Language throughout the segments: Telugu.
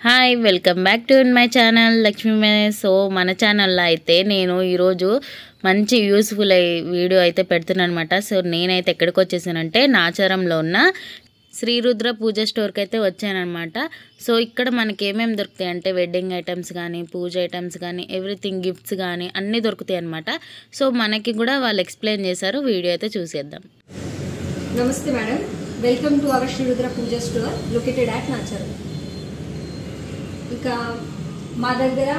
Hi welcome back to my channel Lakshmi. So మన ఛానల్లో అయితే నేను ఈరోజు మంచి యూస్ఫుల్ వీడియో అయితే పెడుతున్నాను అనమాట. సో నేనైతే ఎక్కడికి వచ్చేసానంటే నాచారంలో ఉన్న శ్రీరుద్ర పూజ స్టోర్కి అయితే వచ్చానమాట. సో ఇక్కడ మనకి ఏమేమి దొరుకుతాయి అంటే వెడ్డింగ్ ఐటమ్స్ కానీ, పూజ ఐటమ్స్ కానీ, ఎవ్రీథింగ్ గిఫ్ట్స్ కానీ అన్నీ దొరుకుతాయి అనమాట. సో మనకి కూడా వాళ్ళు ఎక్స్ప్లెయిన్ చేశారు, వీడియో అయితే చూసేద్దాం. నమస్తే madam, welcome to our Srirudra Puja store located at Nacharam. ఇక మా దగ్గర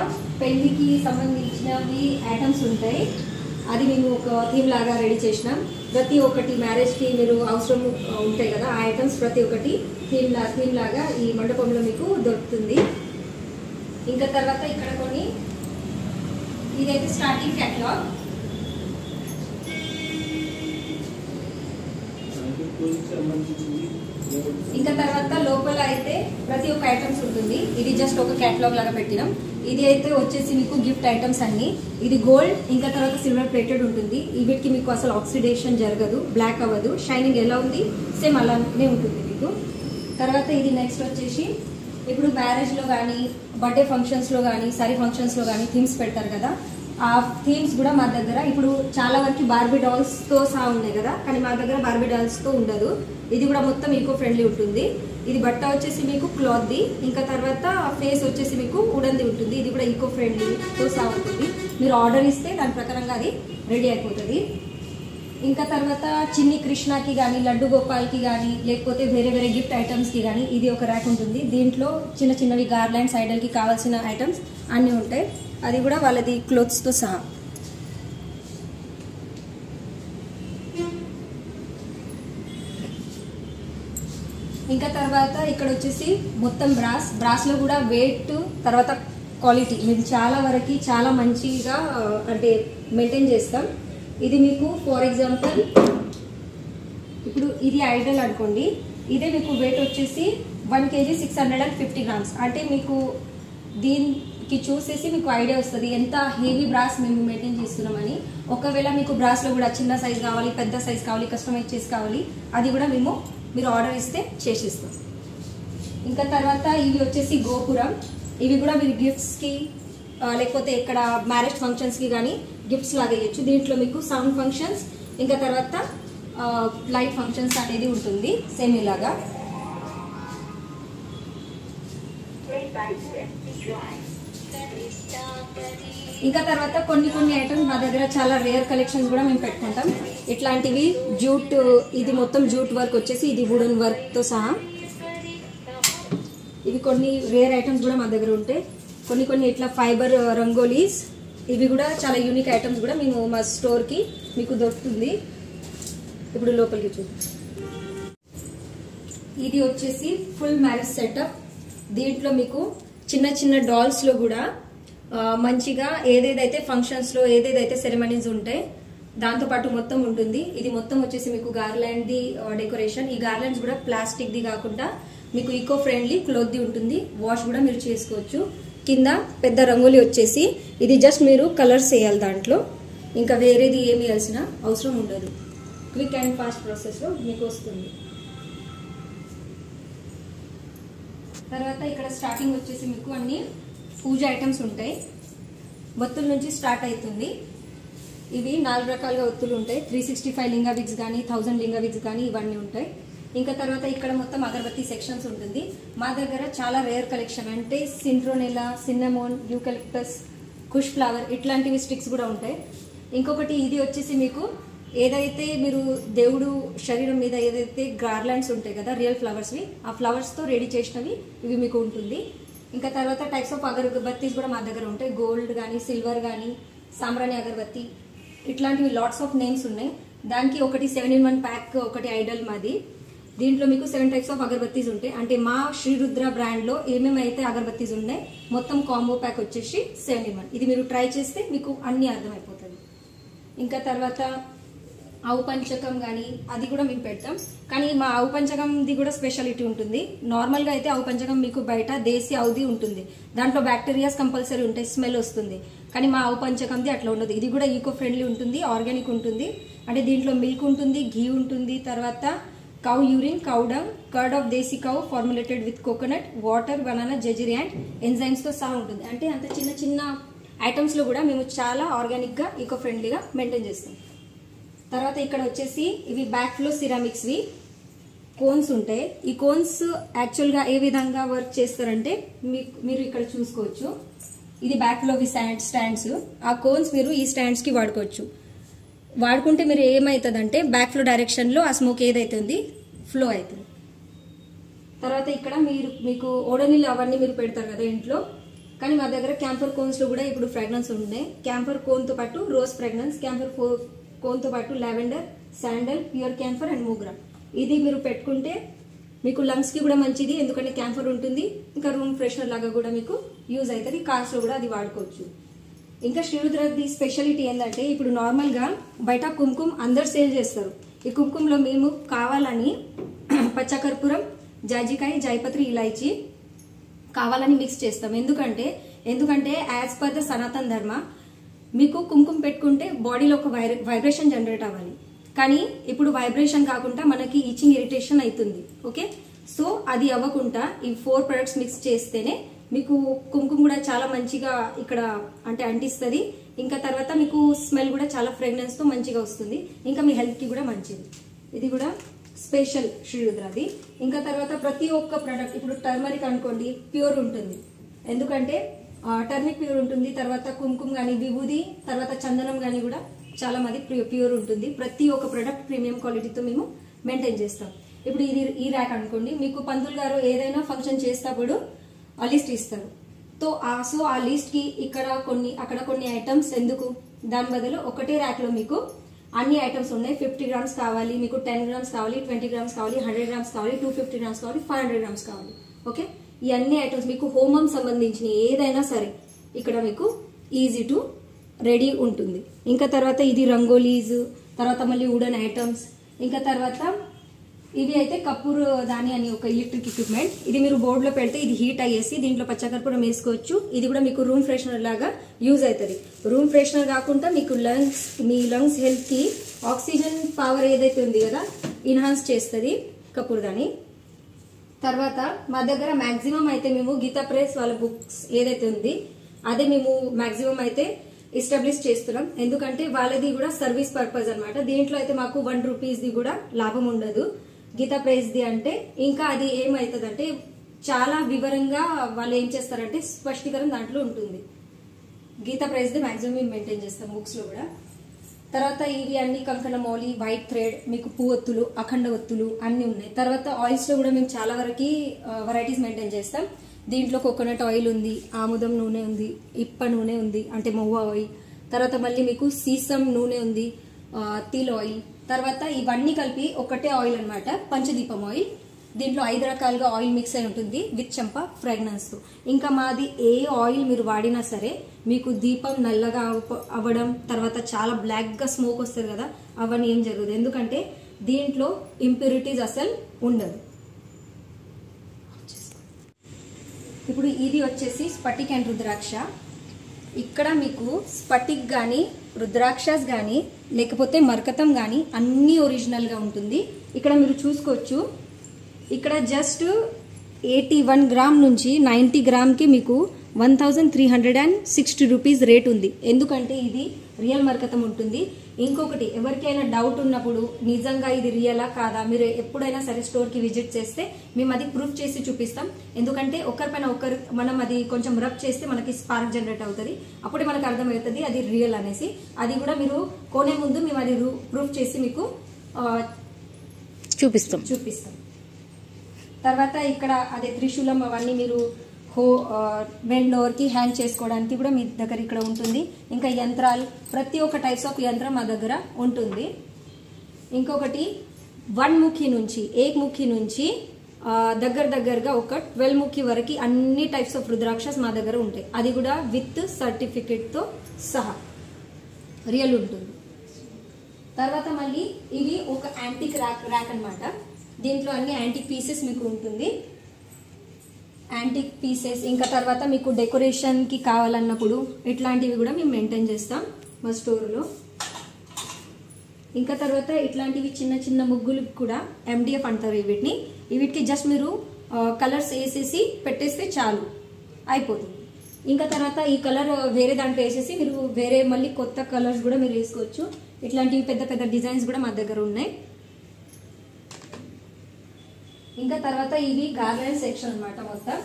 పెళ్లికి సంబంధించినవి ఐటమ్స్ ఉంటాయి. అది మేము ఒక థీమ్ లాగా రెడీ చేసినాం. ప్రతి ఒక్కటి మ్యారేజ్కి మీరు అవసరం ఉంటాయి కదా, ఆ ఐటమ్స్ ప్రతి ఒక్కటి థీమ్ లాగా ఈ మండపంలో మీకు దొరుకుతుంది. ఇంకా తర్వాత ఇక్కడ కొన్ని, ఇదైతే స్టార్టింగ్ క్యాటలాగ్. ఇంకా తర్వాత లోపల అయితే ప్రతి ఒక్క ఐటమ్స్ ఉంటుంది. ఇది జస్ట్ ఒక క్యాటలాగ్ లాగా పెట్టినాం. ఇది అయితే వచ్చేసి మీకు గిఫ్ట్ ఐటమ్స్ అన్ని. ఇది గోల్డ్, ఇంకా తర్వాత సిల్వర్ ప్లేటెడ్ ఉంటుంది. వీటికి మీకు అసలు ఆక్సిడేషన్ జరగదు, బ్లాక్ అవ్వదు, షైనింగ్ ఎలా ఉంది సేమ్ అలానే ఉంటుంది మీకు. తర్వాత ఇది నెక్స్ట్ వచ్చేసి ఇప్పుడు మ్యారేజ్ లో కానీ, బర్త్డే ఫంక్షన్స్ లో కానీ, సారీ ఫంక్షన్స్ లో కానీ థీమ్స్ పెడతారు కదా, ఆ థీమ్స్ కూడా మా దగ్గర ఇప్పుడు చాలా వరకు బార్బీ డాల్స్ తో సహా ఉన్నాయి కదా, కానీ మా దగ్గర బార్బీ డాల్స్ తో ఉండదు. ఇది కూడా మొత్తం ఈకో ఫ్రెండ్లీ ఉంటుంది. ఇది బట్ట వచ్చేసి మీకు క్లాత్ ది, ఇంకా తర్వాత ఫేస్ వచ్చేసి మీకు ఉడన్ది ఉంటుంది. ఇది కూడా ఈకో ఫ్రెండ్లీ తో సహా ఉంటుంది. మీరు ఆర్డర్ ఇస్తే దాని ప్రకారంగా అది రెడీ అయిపోతుంది. ఇంకా తర్వాత చిన్ని కృష్ణకి కానీ, లడ్డు గోపాల్కి కానీ, లేకపోతే వేరే వేరే గిఫ్ట్ ఐటమ్స్కి కానీ ఇది ఒక ర్యాక్ ఉంటుంది. దీంట్లో చిన్న చిన్నవి గార్లాండ్స్ ఐడల్కి కావాల్సిన ఐటమ్స్ అన్నీ ఉంటాయి. అది కూడా వాళ్ళది క్లోత్స్తో సహా. ఇంకా తర్వాత ఇక్కడ వచ్చేసి మొత్తం బ్రాస్లో కూడా వెయిట్, తర్వాత క్వాలిటీ మేము చాలా వరకు చాలా మంచిగా అంటే మెయింటైన్ చేస్తాం. ఇది మీకు ఫర్ ఎగ్జాంపుల్ ఇప్పుడు ఇది ఐడల్ అనుకోండి, ఇదే మీకు వెయిట్ వచ్చేసి 1 kg 650 grams. అంటే మీకు దీనికి చూసేసి మీకు ఐడియా వస్తుంది ఎంత హెవీ బ్రాస్ మేము మెయింటైన్ చేస్తున్నామని. ఒకవేళ మీకు బ్రాస్లో కూడా చిన్న సైజ్ కావాలి, పెద్ద సైజ్ కావాలి, కస్టమైజ్ చేసి కావాలి, అది కూడా మీరు ఆర్డర్ ఇస్తే చేసిస్తాం. ఇంకా తర్వాత ఇవి వచ్చేసి గోపురం. ఇవి కూడా మీరు గిఫ్ట్స్కి లేకపోతే ఇక్కడ మ్యారేజ్ ఫంక్షన్స్కి కానీ గిఫ్ట్స్ లాగా వేయచ్చు. దీంట్లో మీకు సౌండ్ ఫంక్షన్స్, ఇంకా తర్వాత లైట్ ఫంక్షన్స్ అనేది ఉంటుంది సేమ్ ఇలాగా. ఇంకా తర్వాత కొన్ని ఐటమ్స్ మా దగ్గర చాలా రేర్ కలెక్షన్స్ కూడా మేము పెట్టుకుంటాం. ఇట్లాంటివి జూట్, ఇది మొత్తం జూట్ వర్క్ వచ్చేసి ఇది వుడెన్ వర్క్ తో సహా. ఇవి కొన్ని రేర్ ఐటమ్స్ కూడా మా దగ్గర ఉంటాయి. కొన్ని ఇట్లా ఫైబర్ రంగోలీస్, ఇవి కూడా చాలా యూనిక్ ఐటమ్స్ కూడా మేము మా స్టోర్ కి మీకు దొరుకుతుంది. ఇప్పుడు లోపలికి చూద్దాం. ఇది వచ్చేసి ఫుల్ మ్యారేజ్ సెటప్. దీంట్లో మీకు చిన్న డాల్స్ లో కూడా మంచిగా ఏదేదైతే ఫంక్షన్స్ లో ఏదేదైతే సెరమనీస్ ఉంటాయి దాంతో పాటు మొత్తం ఉంటుంది. ఇది మొత్తం వచ్చేసి మీకు గార్లాండ్ ది డెకరేషన్. ఈ గార్లాండ్స్ కూడా ప్లాస్టిక్ ది కాకుండా మీకు ఈకో ఫ్రెండ్లీ క్లోత్ ది ఉంటుంది. వాష్ కూడా మీరు చేసుకోవచ్చు. కింద పెద్ద రంగోలీ వచ్చేసి ఇది జస్ట్ మీరు కలర్స్ వేయాలి దాంట్లో, ఇంకా వేరేది ఏమి వేయాల్సిన అవసరం ఉండదు. క్విక్ అండ్ ఫాస్ట్ ప్రాసెస్ లో మీకు వస్తుంది. తర్వాత ఇక్కడ స్టార్టింగ్ వచ్చేసి మీకు అన్ని పూజ ఐటమ్స్ ఉంటాయి. ఒత్తుల నుంచి స్టార్ట్ అవుతుంది. ఇవి 4 రకాలుగా ఒత్తులు ఉంటాయి. 365 లింగా విగ్స్ కానీ, 1000 లింగా విగ్స్ కానీ ఇవన్నీ ఉంటాయి. ఇంకా తర్వాత ఇక్కడ మొత్తం అగరబత్తి సెక్షన్స్ ఉంటుంది. మా దగ్గర చాలా రేర్ కలెక్షన్ అంటే సింట్రోనెలా, సిన్నమోన్, యూకలిప్టస్, కుష్ ఫ్లవర్ ఇట్లాంటివి స్టిక్స్ కూడా ఉంటాయి. ఇంకొకటి ఇది వచ్చేసి మీకు ఏదైతే మీరు దేవుడు శరీరం మీద ఏదైతే గార్లాండ్స్ ఉంటాయి కదా రియల్ ఫ్లవర్స్వి, ఆ ఫ్లవర్స్తో రెడీ చేసినవి ఇవి మీకు ఉంటుంది. ఇంకా తర్వాత టైప్స్ ఆఫ్ అగరబత్తీస్ కూడా మా దగ్గర ఉంటాయి. గోల్డ్ కానీ, సిల్వర్ కానీ, సాంబ్రాణి అగరబత్తి ఇట్లాంటివి లాట్స్ ఆఫ్ నేమ్స్ ఉన్నాయి. దానికి ఒకటి 7-in-1 ప్యాక్ ఒకటి ఐడల్ మాది. దీంట్లో మీకు 7 టైప్స్ ఆఫ్ అగరబత్తీస్ ఉంటాయి. అంటే మా శ్రీరుద్ర బ్రాండ్ లో ఏమేమైతే అగరబత్తీస్ ఉన్నాయి మొత్తం కాంబో ప్యాక్ వచ్చేసి 7-in-1. ఇది మీరు ట్రై చేస్తే మీకు అన్ని అర్థమైపోతుంది. ఇంకా తర్వాత ఆవు పంచకం కానీ అది కూడా మేము పెడతాం. కానీ మా ఆవు పంచకంది కూడా స్పెషాలిటీ ఉంటుంది. నార్మల్గా అయితే ఆవు పంచకం మీకు బయట దేశీ ఆవుది ఉంటుంది, దాంట్లో బ్యాక్టీరియాస్ కంపల్సరీ ఉంటాయి, స్మెల్ వస్తుంది. కానీ మా ఆవు పంచకంది అట్లా ఉండదు. ఇది కూడా ఈకో ఫ్రెండ్లీ ఉంటుంది, ఆర్గానిక్ ఉంటుంది. అంటే దీంట్లో మిల్క్ ఉంటుంది, ఘీ ఉంటుంది, తర్వాత cow urine, cow dung, curd of desi cow formulated with coconut, water, banana, jejely and enzymes తో సహా ఉంటుంది. అంటే అంత చిన్న చిన్న ఐటమ్స్ లో కూడా మేము చాలా ఆర్గానిక్ గా ఈకో ఫ్రెండ్లీగా మెయింటైన్ చేస్తాం. తర్వాత ఇక్కడ వచ్చేసి ఇవి బ్యాక్ ఫ్లో సిరామిక్స్ వి కోన్స్ ఉంటాయి. ఈ కోన్స్ యాక్చువల్ గా ఏ విధంగా వర్క్ చేస్తారంటే మీరు ఇక్కడ చూసుకోవచ్చు. ఇది బ్యాక్ ఫ్లో స్టాండ్స్. ఆ కోన్స్ మీరు ఈ స్టాండ్స్ కి వాడుకుంటే మీరు ఏమవుతుందంటే బ్యాక్ ఫ్లో డైరెక్షన్ లో ఆ స్మోక్ ఏదైతే ఉంది ఫ్లో అవుతుంది. తర్వాత ఇక్కడ మీకు ఓడోనిల్ అవన్నీ మీరు పెడతారు కదా ఇంట్లో, కానీ మా దగ్గర క్యాంఫర్ కోన్స్ లో కూడా ఇప్పుడు ఫ్రాగ్రెన్స్ ఉన్నాయి. క్యాంఫర్ కోన్ తో పాటు రోజ్ ఫ్రాగ్రెన్స్, క్యాంఫర్ కోన్ తో పాటు lavender, sandal, pure camphor and mogra. ఇది మీరు పెట్టుకుంటే మీకు లంగ్స్ కి కూడా మంచిది, ఎందుకంటే క్యాంఫర్ ఉంటుంది. ఇంకా రూమ్ ఫ్రెషనర్ లాగా కూడా మీకు యూజ్ అవుతుంది. కార్స్ లో కూడా అది వాడుకోవచ్చు. ఇంకా శ్రీరుద్రది స్పెషాలిటీ ఏంటంటే ఇప్పుడు నార్మల్ గా బయట కుంకుమ అందరు సేల్ చేస్తారు. ఈ కుంకుమలో మేము కావాలని పచ్చకర్పూరం, జాజికాయ, జాయిపత్రి, ఇలాయచి కావాలని మిక్స్ చేస్తాం. ఎందుకంటే యాజ్ పర్ ద సనాతన్ ధర్మ మీకు కుంకుమ పెట్టుకుంటే బాడీలో ఒక వైబ్రేషన్ జనరేట్ అవ్వాలి. కానీ ఇప్పుడు వైబ్రేషన్ కాకుండా మనకి ఈచింగ్ ఇరిటేషన్ అవుతుంది. ఓకే, సో అది అవ్వకుండా ఈ 4 ప్రొడక్ట్స్ మిక్స్ చేస్తేనే మీకు కుంకుమ కూడా చాలా మంచిగా ఇక్కడ అంటే అంటిస్తుంది. ఇంకా తర్వాత మీకు స్మెల్ కూడా చాలా ఫ్రేగ్రెన్స్ తో మంచిగా వస్తుంది. ఇంకా మీ హెల్త్ కి కూడా మంచిది. ఇది కూడా స్పెషల్ శ్రీరుద్రది. ఇంకా తర్వాత ప్రతి ఒక్క ప్రొడక్ట్ ఇప్పుడు టర్మరిక్ అనుకోండి ప్యూర్ ఉంటుంది, ఎందుకంటే టర్మిక్ ప్యూర్ ఉంటుంది. తర్వాత కుంకుమ గానీ, విభూది, తర్వాత చందనం గానీ కూడా చాలా మంది ప్యూర్ ఉంటుంది. ప్రతి ఒక్క ప్రొడక్ట్ ప్రీమియం క్వాలిటీతో మేము మెయింటైన్ చేస్తాం. ఇప్పుడు ఇది ఈ ర్యాక్ అనుకోండి, మీకు పంతులు గారు ఏదైనా ఫంక్షన్ చేసేటప్పుడు ఆ లిస్ట్ ఇస్తారు. సో ఆ లిస్ట్ కి ఇక్కడ కొన్ని అక్కడ కొన్ని ఐటమ్స్ ఎందుకు, దాని బదులు ఒకటే ర్యాక్ లో మీకు అన్ని ఐటమ్స్ ఉన్నాయి. 50 గ్రామ్స్ కావాలి, మీకు 10 గ్రామ్స్ కావాలి, 20 గ్రామ్స్ కావాలి, 100 గ్రామ్స్ కావాలి, 250 గ్రామ్స్ కావాలి, 500 గ్రామ్స్ కావాలి. ఓకే, ఈ అన్ని ఐటమ్స్ మీకు హోమం సంబంధించిన ఏదైనా సరే ఇక్కడ మీకు ఈజీ టు రెడీ ఉంటుంది. ఇంకా తర్వాత ఇది రంగోలీస్, తర్వాత మళ్ళీ వుడెన్ ఐటమ్స్. ఇంకా తర్వాత ఇవి అయితే కపూర్ దాని అని ఒక ఎలక్ట్రిక్ ఎక్విప్మెంట్. ఇది మీరు బోర్డులో పెడితే ఇది హీట్ అయ్యేసి దీంట్లో పచ్చకర్పూరం వేసుకోవచ్చు. ఇది కూడా మీకు రూమ్ ఫ్రెషనర్ లాగా యూజ్ అవుతుంది. రూమ్ ఫ్రెషనర్ కాకుండా మీకు మీ లంగ్స్ హెల్త్ కి ఆక్సిజన్ పవర్ ఏదైతే ఉంది కదా ఇన్హాన్స్ చేస్తుంది కపూర్ దాని. తర్వాత మా దగ్గర మాక్సిమం అయితే మేము గీతా ప్రెస్ వాళ్ళ బుక్స్ ఏదైతే ఉంది అదే మేము మాక్సిమం అయితే ఎస్టాబ్లిష్ చేస్తున్నాం. ఎందుకంటే వాళ్ళది కూడా సర్వీస్ పర్పస్ అన్నమాట. దీంట్లో అయితే మాకు 1 రూపీస్ది కూడా లాభం ఉండదు. గీతా ప్రైజ్ ది అంటే ఇంకా అది ఏమవుతుందంటే చాలా వివరంగా వాళ్ళు ఏం చేస్తారంటే స్పష్టీకరణ దాంట్లో ఉంటుంది. గీతా ప్రైజ్ ది మాక్సిమం మేము మెయింటైన్ చేస్తాం బుక్స్ లో కూడా. తర్వాత ఇవి అన్ని కంకణ మౌలి, వైట్ థ్రెడ్, మీకు పువ్వొత్తులు, అఖండ ఒత్తులు అన్ని ఉన్నాయి. తర్వాత ఆయిల్స్ లో కూడా మేము చాలా వరకు వెరైటీస్ మెయింటైన్ చేస్తాం. దీంట్లో కోకోనట్ ఆయిల్ ఉంది, ఆముదం నూనె ఉంది, ఇప్ప నూనె ఉంది అంటే మొవ్వ ఆయిల్, తర్వాత మళ్ళీ మీకు సీసం నూనె ఉంది, తిల్ ఆయిల్. తర్వాత ఇవన్నీ కలిపి ఒకటే ఆయిల్ అన్నమాట, పంచదీపం ఆయిల్. దీంట్లో 5 రకాలుగా ఆయిల్ మిక్స్ అయి ఉంటుంది విత్ చంపా ఫ్రాగ్రెన్స్. ఇంకా మాది ఏ ఆయిల్ మీరు వాడినా సరే మీకు దీపం నల్లగా అవ్వడం, తర్వాత చాలా బ్లాక్ గా స్మోక్ వస్తుంది కదా, అవన్నీ ఏం జరగదు. ఎందుకంటే దీంట్లో ఇంప్యూరిటీస్ అసలు ఉండదు. ఇప్పుడు ఇది వచ్చేసి స్ఫటిక్ అండ్ రుద్రాక్ష. ఇక్కడ మీకు స్ఫటిక్ గానీ, రుద్రాక్షస్ గానీ, లేకపోతే మరకతం గానీ అన్ని ఒరిజినల్ గా ఉంటుంది. ఇక్కడ మీరు చూసుకోవచ్చు, ఇక్కడ జస్ట్ 81 గ్రామ్ నుంచి 90 గ్రామ్ కి మీకు 1360 రూపీస్ రేట్ ఉంది. ఎందుకంటే ఇది రియల్ మరకతం ఉంటుంది. ఇంకొకటి ఎవరికైనా డౌట్ ఉన్నప్పుడు నిజంగా ఇది రియలా కాదా మీరు ఎప్పుడైనా సరే స్టోర్ కి విజిట్ చేస్తే మేము అది ప్రూఫ్ చేసి చూపిస్తాం. ఎందుకంటే ఒకరిపైన ఒకరు మనం అది కొంచెం రబ్ చేస్తే మనకి స్పార్క్ జనరేట్ అవుతుంది, అప్పుడే మనకు అర్థమవుతుంది అది రియల్ అనేసి. అది కూడా మీరు కొనే ముందు మేము అది ప్రూఫ్ చేసి మీకు చూపిస్తాం. తర్వాత ఇక్కడ అదే త్రిశూలం అవన్నీ మీరు వెండ్ డోర్ కి హ్యాంగ్ చేసుకోవడానికి కూడా మీ దగ్గర ఇక్కడ ఉంటుంది. ఇంకా యంత్రాలు, ప్రతి ఒక్క టైప్స్ ఆఫ్ యంత్రం మా దగ్గర ఉంటుంది. ఇంకొకటి 1 ముఖి నుంచి, 1 ముఖి నుంచి దగ్గరగా ఒక 12 ముఖి వరకు అన్ని టైప్స్ ఆఫ్ రుద్రాక్షస్ మా దగ్గర ఉంటాయి. అది కూడా విత్ సర్టిఫికెట్ తో సహా రియల్ ఉంటుంది. తర్వాత మళ్ళీ ఇవి ఒక యాంటిక్ ర్యాక్ అన్నమాట. దీంట్లో అన్ని యాంటిక్ పీసెస్ మీకు ఉంటుంది, యాంటిక్ పీసెస్. ఇంకా తర్వాత మీకు డెకరేషన్ కి కావాలన్నప్పుడు ఇట్లాంటివి కూడా మేము మెయింటైన్ చేస్తాం మా స్టోర్లో. ఇంకా తర్వాత ఇట్లాంటివి చిన్న చిన్న ముగ్గులకు కూడా MDF అంటారు వీటిని. వీటికి జస్ట్ మీరు కలర్స్ వేసేసి పెట్టేస్తే చాలు, అయిపోతుంది. ఇంకా తర్వాత ఈ కలర్ వేరే దాంట్లో వేసేసి మీరు వేరే మళ్ళీ కొత్త కలర్స్ కూడా మీరు వేసుకోవచ్చు. ఇట్లాంటివి పెద్ద పెద్ద డిజైన్స్ కూడా మా దగ్గర ఉన్నాయి. ఇంకా తర్వాత ఇది గార్లెండ్ సెక్షన్ అన్నమాట. మొత్తం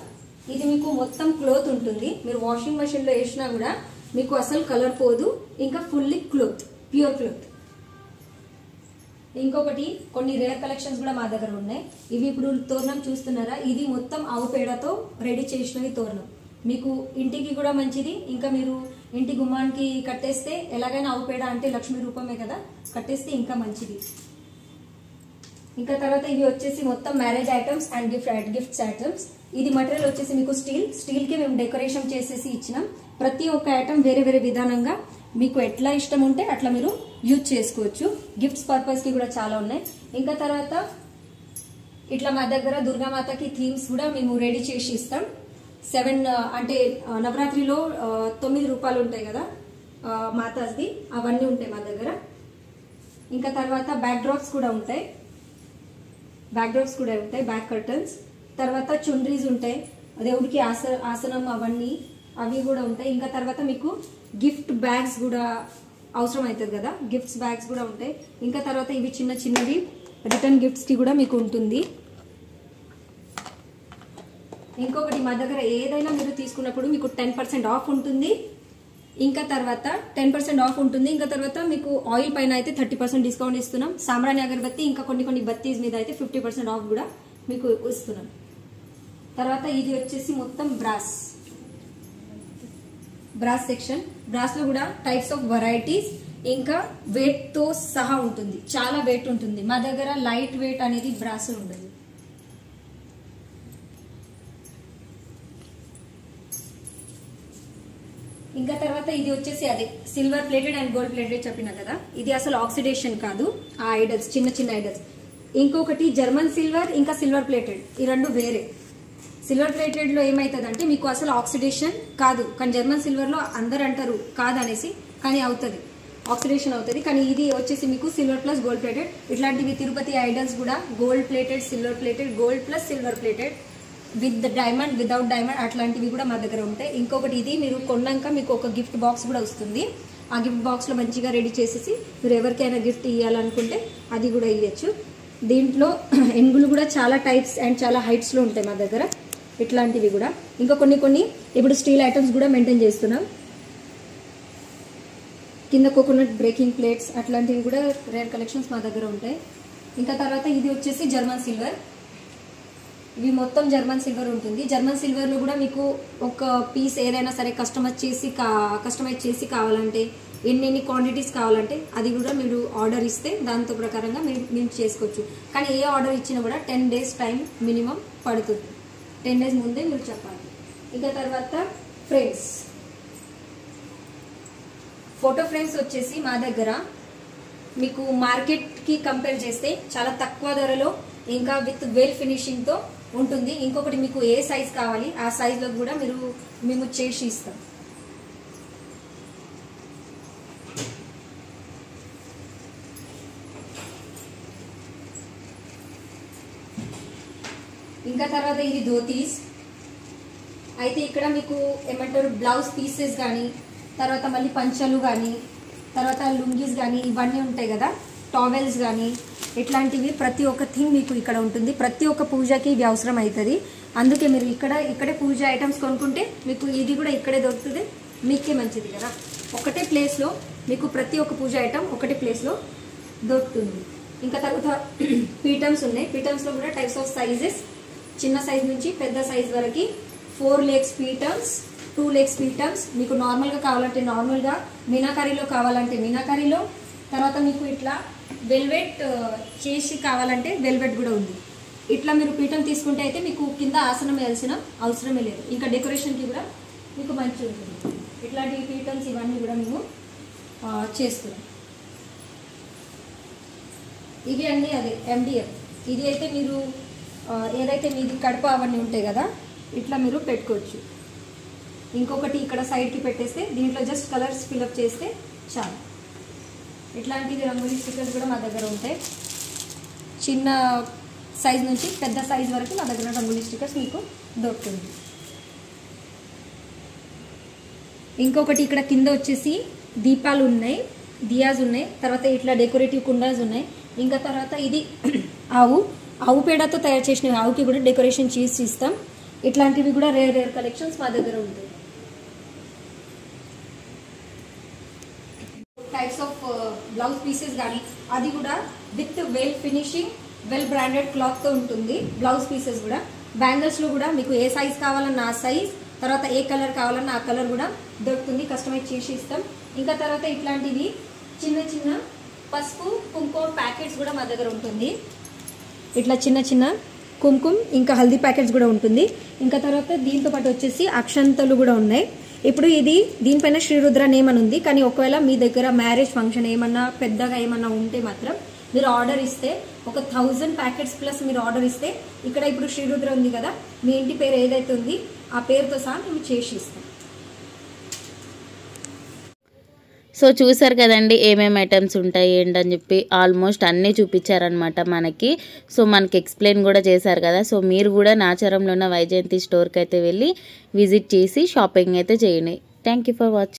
ఇది మీకు మొత్తం క్లోత్ ఉంటుంది. మీరు వాషింగ్ మెషిన్ లో వేసినా కూడా మీకు అసలు కలర్ పోదు. ఇంకా ఫుల్లీ క్లోత్, ప్యూర్ క్లోత్. ఇంకొకటి కొన్ని రేర్ కలెక్షన్స్ కూడా మా దగ్గర ఉన్నాయి. ఇవి ఇప్పుడు తోరణం చూస్తున్నారా, ఇది మొత్తం ఆవు పేడతో రెడీ చేసినవి తోరణం. మీకు ఇంటికి కూడా మంచిది. ఇంకా మీరు ఇంటి గుమ్మానికి కట్టేస్తే, ఎలాగైనా ఆవు పేడ అంటే లక్ష్మీ రూపమే కదా, కట్టేస్తే ఇంకా మంచిది. ఇంకా తర్వాత ఇవి వచ్చేసి మొత్తం marriage items and gifts items. ఇది మటీరియల్ వచ్చేసి మీకు స్టీల్ కి మేము డెకరేషన్ చేసేసి ఇచ్చినాం. ప్రతి ఒక్క ఐటమ్ వేరే వేరే విధానంగా మీకు ఎట్లా ఇష్టం ఉంటే అట్లా మీరు యూజ్ చేసుకోవచ్చు. గిఫ్ట్స్ పర్పస్ కి కూడా చాలా ఉన్నాయి. ఇంకా తర్వాత ఇట్లా మా దగ్గర దుర్గామాతకి థీమ్స్ కూడా మేము రెడీ చేసి ఇస్తాం. 7 అంటే నవరాత్రిలో 9 రూపాయలు ఉంటాయి కదా మాతాస్ది, అవన్నీ ఉంటాయి మా దగ్గర. ఇంకా తర్వాత బ్యాక్ డ్రాప్స్ కూడా ఉంటాయి, బ్యాక్ కర్టన్స్. తర్వాత చుండ్రీస్ ఉంటాయి, దేవుడికి ఆసనం అవన్నీ అవి కూడా ఉంటాయి. ఇంకా తర్వాత మీకు గిఫ్ట్ బ్యాగ్స్ కూడా అవసరం అవుతుంది కదా, గిఫ్ట్స్ బ్యాగ్స్ కూడా ఉంటాయి. ఇంకా తర్వాత ఇవి చిన్న చిన్నవి రిటర్న్ గిఫ్ట్స్ కి కూడా మీకు ఉంటుంది. ఇంకొకటి మా దగ్గర ఏదైనా మీరు తీసుకున్నప్పుడు మీకు 10% ఆఫ్ ఉంటుంది. ఇంకా తర్వాత 10% ఆఫ్ ఉంటుంది. ఇంకా తర్వాత మీకు ఆయిల్ పైన అయితే 30% డిస్కౌంట్ ఇస్తున్నాం. సాంబ్రాణి అగరబత్తి ఇంకా కొన్ని బత్తీస్ మీద అయితే 50% ఆఫ్ కూడా మీకు ఇస్తున్నాం. తర్వాత ఇది వచ్చేసి మొత్తం బ్రాస్ సెక్షన్. బ్రాస్ లో కూడా టైప్స్ ఆఫ్ వెరైటీస్, ఇంకా వెయిట్ తో సహా ఉంటుంది. చాలా వెయిట్ ఉంటుంది మా దగ్గర, లైట్ వెయిట్ అనేది బ్రాస్ ఉండదు. ఇంకా తర్వాత ఇది వచ్చేసి అదే silver plated and gold plated చెప్పినా కదా, ఇది అసలు ఆక్సిడేషన్ కాదు. ఆ ఐడల్స్ చిన్న ఐడల్స్. ఇంకొకటి జర్మన్ సిల్వర్, ఇంకా సిల్వర్ ప్లేటెడ్, ఈ రెండు వేరే. సిల్వర్ ప్లేటెడ్ లో ఏమైతుందంటే మీకు అసలు ఆక్సిడేషన్ కాదు, కానీ జర్మన్ సిల్వర్ లో అందరు అంటారు కాదనేసి, కానీ అవుతుంది, ఆక్సిడేషన్ అవుతుంది. కానీ ఇది వచ్చేసి మీకు సిల్వర్ ప్లస్ గోల్డ్ ప్లేటెడ్. ఇట్లాంటివి తిరుపతి ఐడల్స్ కూడా gold plated, silver plated, gold plus silver plated, with diamond, without diamond, అట్లాంటివి కూడా మా దగ్గర ఉంటాయి. ఇంకొకటి ఇది మీరు కొన్నాక మీకు ఒక గిఫ్ట్ బాక్స్ కూడా వస్తుంది. ఆ గిఫ్ట్ బాక్స్ లో మంచిగా రెడీ చేసేసి మీరు ఎవరికైనా గిఫ్ట్ ఇవ్వాలనుకుంటే అది కూడా ఇవ్వచ్చు. దీంట్లో ఎంగులు కూడా చాలా టైప్స్ అండ్ చాలా హైట్స్ లో ఉంటాయి మా దగ్గర, ఇట్లాంటివి కూడా. ఇంకా కొన్ని ఇప్పుడు స్టీల్ ఐటమ్స్ కూడా మెయింటైన్ చేస్తున్నాం. కింద కోకోనట్ బ్రేకింగ్ ప్లేట్స్ అట్లాంటివి కూడా రేర్ కలెక్షన్స్ మా దగ్గర ఉంటాయి. ఇంకా తర్వాత ఇది వచ్చేసి జర్మన్ సిల్వర్. ఇవి మొత్తం జర్మన్ సిల్వర్ ఉంటుంది. జర్మన్ సిల్వర్ లో కూడా మీకు ఒక పీస్ ఏదైనా సరే కస్టమైజ్ చేసి కావాలంటే, ఎన్ని క్వాంటిటీస్ కావాలంటే అది కూడా మీరు ఆర్డర్ ఇస్తే దాంతో ప్రకారంగా మేము చేసుకోవచ్చు. కానీ ఏ ఆర్డర్ ఇచ్చినా కూడా 10 days టైం మినిమం పడుతుంది. 10 days ముందే మీరు చెప్పాలి. ఇంకా తర్వాత ఫ్రేమ్స్, ఫోటో ఫ్రేమ్స్ వచ్చేసి మా దగ్గర మీకు మార్కెట్ కి కంపేర్ చేస్తే చాలా తక్కువ ధరలో, ఇంకా విత్ వెల్ ఫినిషింగ్ తో ఉంటుంది. ఇంకొకటి మీకు ఏ సైజ్ కావాలి ఆ సైజ్ లో కూడా మేము చేసి ఇస్తాం. ఇంకా తర్వాత ఇది ధోతీస్. అయితే ఇక్కడ మీకు ఏమంటారు బ్లౌజ్ పీసెస్ కానీ, తర్వాత మళ్ళీ పంచలు కానీ, తర్వాత లుంగీస్ కానీ ఇవన్నీ ఉంటాయి కదా, టావెల్స్ కానీ, ఇట్లాంటివి ప్రతి ఒక్క థింగ్ మీకు ఇక్కడ ఉంటుంది. ప్రతి ఒక్క పూజకి ఇవి అవసరం అవుతుంది. అందుకే మీరు ఇక్కడే పూజ ఐటమ్స్ కొనుక్కుంటే మీకు ఇది కూడా ఇక్కడే దొరుకుతుంది, మీకే మంచిది కదా. ఒకటే ప్లేస్లో మీకు ప్రతి ఒక్క పూజ ఐటమ్ ఒకటే ప్లేస్లో దొరుకుతుంది. ఇంకా తర్వాత పీటమ్స్ ఉన్నాయి. పీటమ్స్లో కూడా టైప్స్ ఆఫ్ సైజెస్, చిన్న సైజ్ నుంచి పెద్ద సైజ్ వరకు 4 legs పీటమ్స్, 2 legs పీటమ్స్. మీకు నార్మల్గా కావాలంటే నార్మల్గా, మీనాకారీలో కావాలంటే మీనాకారీలో, తర్వాత మీకు ఇట్లా వెల్వెట్ చేసి కావాలంటే వెల్వెట్ కూడా ఉంది. ఇట్లా మీరు పీఠం తీసుకుంటే అయితే మీకు కింద ఆసనం వేయాల్సిన అవసరమే లేదు. ఇంకా డెకరేషన్కి కూడా మీకు మంచి ఉంటుంది. ఇట్లాంటి పీఠమ్స్ ఇవన్నీ కూడా మేము చేస్తున్నాం. ఇవి అన్నీ అదే MDF. ఇది అయితే మీరు ఏదైతే మీది కడప అవన్నీ ఉంటాయి కదా, ఇట్లా మీరు పెట్టుకోవచ్చు. ఇంకొకటి ఇక్కడ సైడ్కి పెట్టేస్తే దీంట్లో జస్ట్ కలర్స్ ఫిల్అప్ చేస్తే చాలు. ఇట్లాంటివి రంగోలీ స్టిక్కర్స్ కూడా మా దగ్గర ఉంటాయి. చిన్న సైజ్ నుంచి పెద్ద సైజ్ వరకు మా దగ్గర రంగోలీ స్టిక్కర్స్ మీకు దొరుకుతుంది. ఇంకొకటి ఇక్కడ కింద వచ్చేసి దీపాలు ఉన్నాయి, దియాస్ ఉన్నాయి, తర్వాత ఇట్లా డెకరేటివ్ కుండాస్ ఉన్నాయి. ఇంకా తర్వాత ఇది ఆవు పేడతో తయారు చేసిన ఆవుకి కూడా డెకరేషన్ చేసి ఇస్తాం. ఇట్లాంటివి కూడా రేర్ కలెక్షన్స్ మా దగ్గర ఉంటాయి. టైప్స్ ఆఫ్ బ్లౌజ్ పీసెస్ కానీ అది కూడా with well finishing well branded cloth తో ఉంటుంది. బ్లౌజ్ పీసెస్ కూడా బ్యాంగిల్స్ లో కూడా మీకు ఏ సైజ్ కావాలన్నా ఆ సైజ్, తర్వాత ఏ కలర్ కావాలన్నా ఆ కలర్ కూడా దొరుకుతుంది, కస్టమైజ్ చేసి ఇస్తాం. ఇంకా తర్వాత ఇట్లాంటివి చిన్న చిన్న పసుపు కుంకుమ ప్యాకెట్స్ కూడా మా దగ్గర ఉంటుంది. ఇట్లా చిన్న చిన్న కుంకుమ ఇంకా హల్దీ ప్యాకెట్స్ కూడా ఉంటుంది. ఇంకా తర్వాత దీంతో పాటు వచ్చేసి అక్షంతలు కూడా ఉన్నాయి. ఇప్పుడు ఇది దీనిపైన శ్రీరుద్ర నేమ్ అని ఉంది, కానీ ఒకవేళ మీ దగ్గర మ్యారేజ్ ఫంక్షన్ ఏమన్నా పెద్దగా ఏమన్నా ఉంటే మాత్రం మీరు ఆర్డర్ ఇస్తే ఒక 1000 ప్యాకెట్స్ ప్లస్ మీరు ఆర్డర్ ఇస్తే ఇక్కడ ఇప్పుడు శ్రీరుద్ర ఉంది కదా, మీ ఇంటి పేరు ఏదైతే ఉంది ఆ పేరుతో సహా మేము చేసి ఇస్తాం. సో చూసారు కదండి ఏమేమి ఐటమ్స్ ఉంటాయి ఏంటని చెప్పి ఆల్మోస్ట్ అన్నీ చూపించారనమాట మనకి. సో మనకి ఎక్స్ప్లెయిన్ కూడా చేశారు కదా. సో మీరు కూడా నాచారంలో ఉన్న వైజయంతి స్టోర్కి అయితే వెళ్ళి విజిట్ చేసి షాపింగ్ అయితే చేయండి. Thank you for watching.